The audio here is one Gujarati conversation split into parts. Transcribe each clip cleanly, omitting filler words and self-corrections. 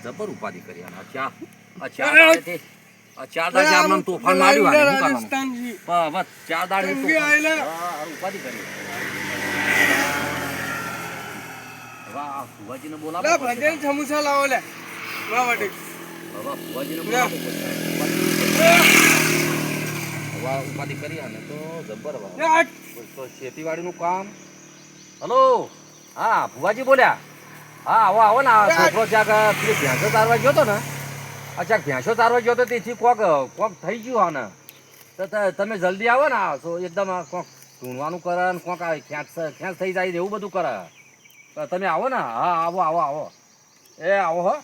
જબર ઉપાધિ કરી આ ચાર દાડે આમ તોફાન માર્યું આને શું કરવાનું બસ ચાર દાડે ઉપાધિ કરી વાહ ફુવાજીને બોલાવો ભજન સમોસા લાવો લે વાહ વાટી વાહ ફુવાજીને બોલાવો વાહ ઉપાધિ કરી આને તો જબર વાહ તો ખેતીવાડીનું કામ હલો હા ફુવાજી બોલ્યા હા આવો આવો ને છોકરો ક્યાંક પેલી ભેંસો ચારવા ગયો હતો ને અચ્છા ભેંસો ચારવા ગયો હતો તેથી કોક થઈ ગયું ને તો તમે જલ્દી આવો ને તો એકદમ કોક ઢૂંઢવાનું કરે ને કોક ખેંચ થઈ જાય એવું બધું કરે તમે આવો ને હા આવો આવો આવો એ આવો હો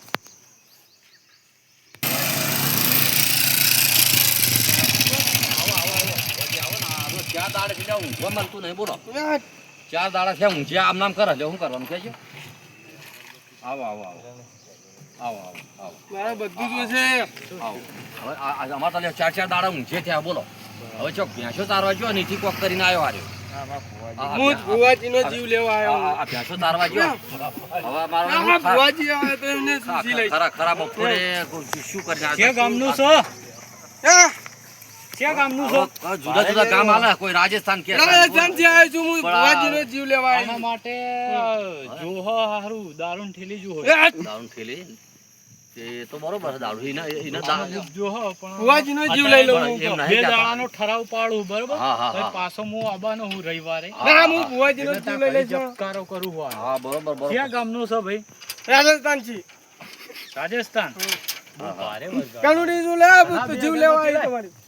ચાર દાડે થી ઊંઘવા મળતું નહીં બોલો ચાર દાડા છે ઊંઘ્યા આમ નામ કરે શું કરવાનું કે છે આવો આવો આવો આવો આવો આવો મારે બધું જ છે આવો હવે અમારે તો ચાર દાડા ઊંઘે થયા બોલો હવે ચોક ભેંસો તારવા ગયો નીચી કોક કરીને આવ્યો હાર્યો હું ભુવાજીનો જીવ લેવા આવ્યો આ ભેંસો તારવા ગયો હવે મારો ભુવાજી આવે તો એમને સુસી લઈ ખરા બપોરે શું કરીને આ કે ગામનું છો કે ગામનું છો જુદા જુદા ગામ આલે કોઈ રાજસ્થાન કે રાજસ્થાન થી આવ્યો છું હું ભુવાજીનો જીવ લેવા આવ્યો એના માટે જોહો હારું દારૂન ઠેલી જોહો દારૂન ઠેલી એ તો બરોબર છે દારૂ એના દારૂ જોહો પણ ભુવાજીનો જીવ લઈ લઉં બે દાડાનો ઠરાવ પાડું બરોબર પછી પાછો હું આબાનો હું રવિવારે ના હું ભુવાજીનો જીવ લઈ લઈશ જપકારો કરું હું હા બરોબર બરોબર ક્યાં ગામનું છે ભાઈ રાજસ્થાન થી રાજસ્થાન ભારે વર્ગ કાનુડી જીવ લે તો જીવ લેવા આવી તમારી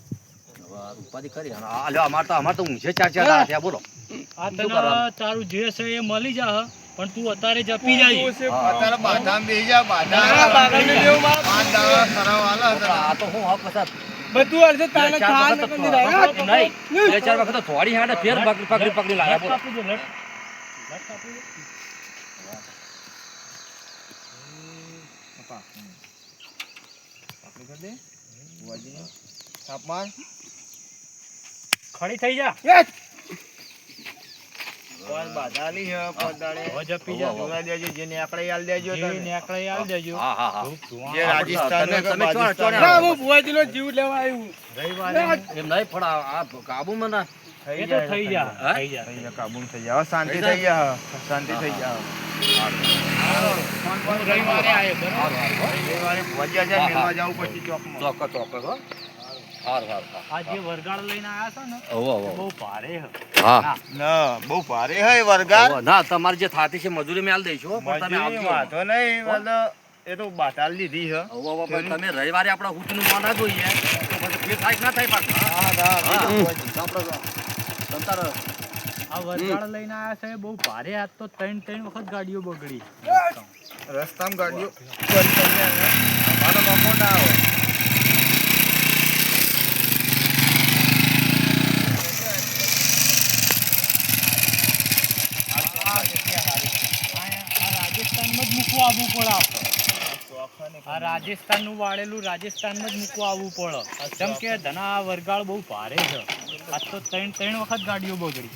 ઉપાધિ કરી અમાર તો ઊંઘે ચાર દાડા થયા બોલો આ તને તારું જે છે એ મળી જા પણ તું અત્યારે જપી જાય અત્યારે બાધામ બેહી જા બાધાને લેવ માર પાંચ દાડા ખરાવાલા આ તો હું હક પછા બધું અર્ધ તાને ખાન કરી રહ્યા નહીં બે ચાર વખત થોડી હાડે ફેર પકડી લાયા બોલો લટ કાપી પપ્પા પકડી દે બુવાજી તાપમાન ખડી થઈ જા યસ કોણ બાધાલી હે પડાડે હો જપી જા જોરા દેજો જે નેકળે આલ દેજો તમે નેકળે આલ દેજો હા હા હા જે રાજસ્થાન તમે ચોણે ના હું ભુવાજીનો જીવ લેવા આવ્યું રવિવારે એમ નહીં પડા આ કાબુ મને થઈ જા થઈ જા કાબુ થઈ જા શાંતિ થઈ જા રવિવારે આયે બરાબર રવિવારે ભુવાજી જા મેલવા જાવ પછી ચોકમાં ચોક હો હાર આ જે વરગાળ લઈને આયા છો ને બહુ ભારે હે હા ના બહુ ભારે હે વરગાળ ના તમારી જે થાતી છે મજૂરી મેલ દઈશો પણ તમે આવજો વાતો નહીં વાલો એ તો બાટાલ લીધી હે પણ તમે રવિવારે આપડા હુતનું મોન ના જોઈએ તો પછી ફેર થાય ના થાય પાછા હા આપણે સંતાર આ વરગાળ લઈને આયા છે બહુ ભારે આજ તો ત્રણ વખત ગાડીઓ બગડી રસ્તામાં ગાડીઓ અમારો મોકો ના આવે આવવું પડે આ રાજસ્થાન નું વાળેલું રાજસ્થાનમાં જ મૂકવા આવવું પડે જેમ કે ધના વરગાળ બહુ ભારે છે આજ તો ત્રણ વખત ગાડીઓ બગડી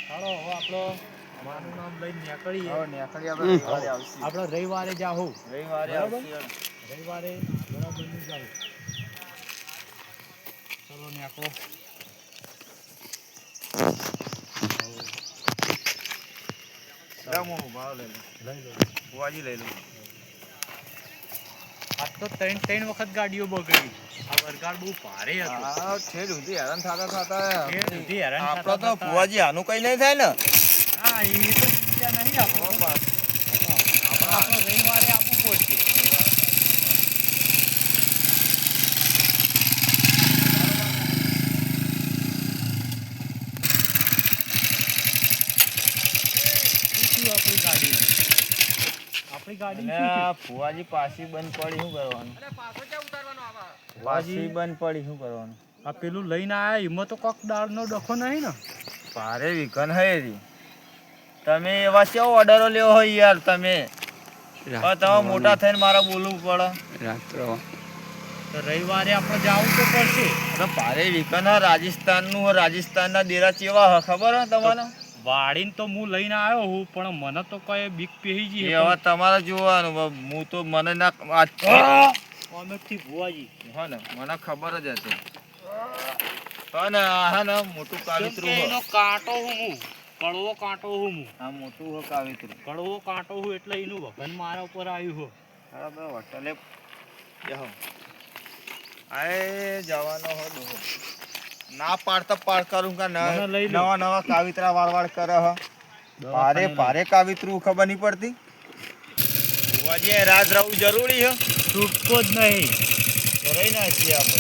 ચાલો હવે આપણો મારું નામ લઈને નીકળીએ આપણે રવિવારે જાહું રવિવારે બરાબર ની જાવ ચલો નીકળો ભાવ લઈ લો બુવાજી લઈ લો આજ તો ત્રણ વખત ગાડીઓ બગડી આ વરગાળ બહુ ભારે હતો ઠેર સુધી હેરાન થતા આપણો તો બુવાજી આનું કઈ નહીં થાય ને હા એ તો નહીં આપણો રવિવારે આપવું પડશે આપણી ગાડી ફુવાજી પાછી બંધ પડી શું કરવાનું પાછી બંધ પડી શું કરવાનું આ પેલું લઈને આયા એમાં તો કોક દાળનો ડખો નહીં ને ભારે વિકન હે રી તમે એવા કેવો ઓર્ડરો લેવો હોય યાર તમે મોટા થઈને મારા બોલવું પડે તો રવિવારે આપણે જવું તો પડશે. ભારે વિકન રાજસ્થાનનું રાજસ્થાનના ડેરા ચેવા ખબર હે તમને? વાડીને તો હું લઈને આવ્યો હું, પણ મને તો કઈ બીક પેહી ગઈ. હવે તમારે જોવાનું, હું તો મને ના અમેથી ભુવાજી હા ને મને ખબર જ હતી. હા ને હા ને મોટું કાવિતરું એનો કાંટો હું કડવો કાંટો હું હા મોટું હો કાવિતરું કડવો કાંટો હું એટલે એનું વગન મારા ઉપર આવ્યું હો. બરાબર હોટલે આય જવાનો હો દો ના પાડતા પાડ કરું કે નવા નવા કાવિતરા વાળ કરે હ. ભારે ભારે કાવિતરું ખબર નહીં પડતી. ભુવાજી રાજ રહેવું જરૂરી હે, છૂટકો જ નહીં. રહી ના છીએ આપણે.